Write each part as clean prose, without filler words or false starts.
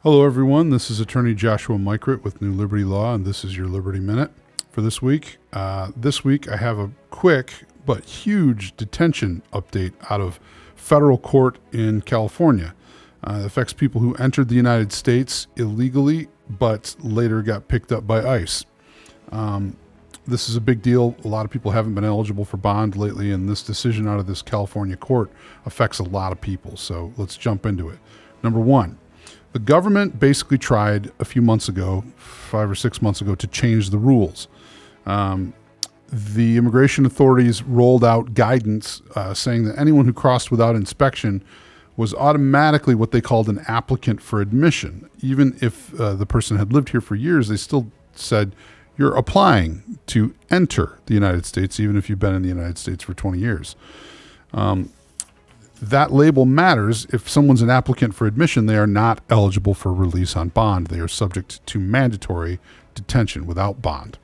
Hello, everyone. This is Attorney Joshua Mykert with New Liberty Law, and this is your Liberty Minute for this week. This week, I have a quick but huge detention update out of federal court in California. It affects people who entered the United States illegally, but later got picked up by ICE. This is a big deal. A lot of people haven't been eligible for bond lately, and this decision out of this California court affects a lot of people. So let's jump into it. Number one, the government basically tried a few months ago, 5 or 6 months ago, to change the rules. The immigration authorities rolled out guidance saying that anyone who crossed without inspection was automatically what they called an applicant for admission. Even if the person had lived here for years, they still said, you're applying to enter the United States, even if you've been in the United States for 20 years. That label matters. If someone's an applicant for admission, they are not eligible for release on bond. They are subject to mandatory detention without bond.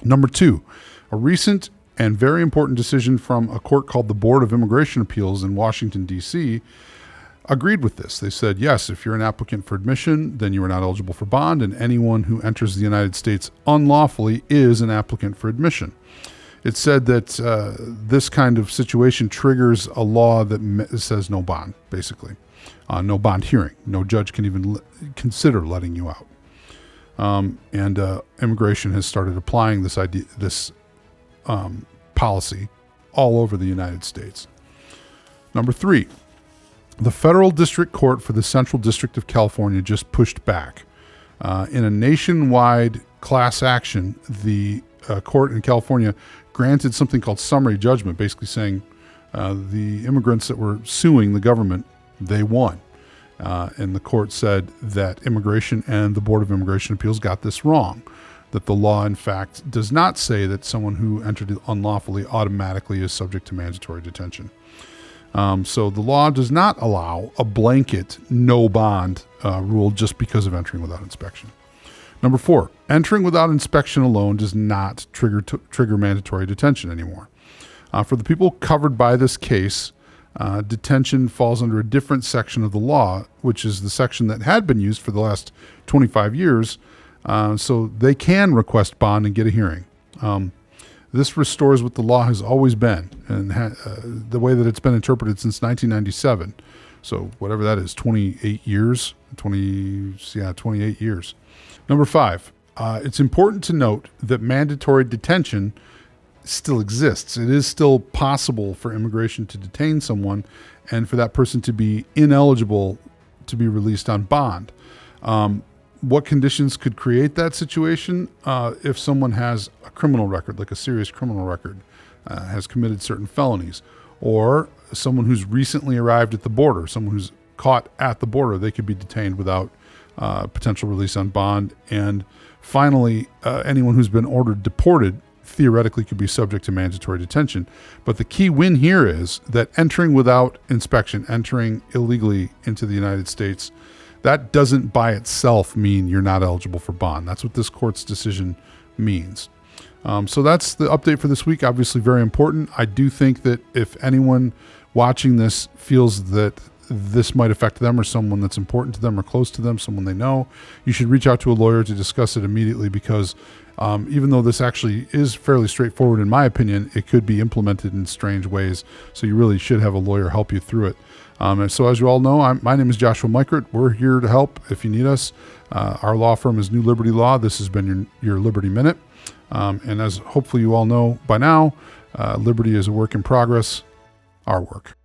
Number two, a recent and very important decision from a court called the Board of Immigration Appeals in Washington, D.C., agreed with this. They said, yes, if you're an applicant for admission, then you are not eligible for bond, and anyone who enters the United States unlawfully is an applicant for admission. It said that this kind of situation triggers a law that says no bond, basically. No bond hearing. No judge can even consider letting you out. And immigration has started applying this policy all over the United States. Number three, the Federal District Court for the Central District of California just pushed back. In a nationwide class action, the court in California granted something called summary judgment, basically saying the immigrants that were suing the government, they won. And the court said that immigration and the Board of Immigration Appeals got this wrong, that the law, in fact, does not say that someone who entered unlawfully automatically is subject to mandatory detention. So the law does not allow a blanket no bond rule just because of entering without inspection. Number four, entering without inspection alone does not trigger mandatory detention anymore. For the people covered by this case, detention falls under a different section of the law, which is the section that had been used for the last 25 years. So they can request bond and get a hearing. This restores what the law has always been and the way that it's been interpreted since 1997. So whatever that is, 28 years. 28 years. Number five, it's important to note that mandatory detention still exists. It is still possible for immigration to detain someone and for that person to be ineligible to be released on bond. What conditions could create that situation? If someone has a criminal record, like a serious criminal record, has committed certain felonies, or someone who's recently arrived at the border, someone who's caught at the border, they could be detained without potential release on bond. And finally, anyone who's been ordered deported theoretically could be subject to mandatory detention. But the key win here is that entering without inspection, entering illegally into the United States, that doesn't by itself mean you're not eligible for bond. That's what this court's decision means. So that's the update for this week. Obviously very important. I do think that if anyone watching this feels that this might affect them or someone that's important to them or close to them, someone they know, you should reach out to a lawyer to discuss it immediately, because even though this actually is fairly straightforward, in my opinion, it could be implemented in strange ways. So you really should have a lawyer help you through it. And so as you all know, my name is Joshua Mykert. We're here to help if you need us. Our law firm is New Liberty Law. This has been your Liberty Minute. And as hopefully you all know by now, liberty is a work in progress, our work.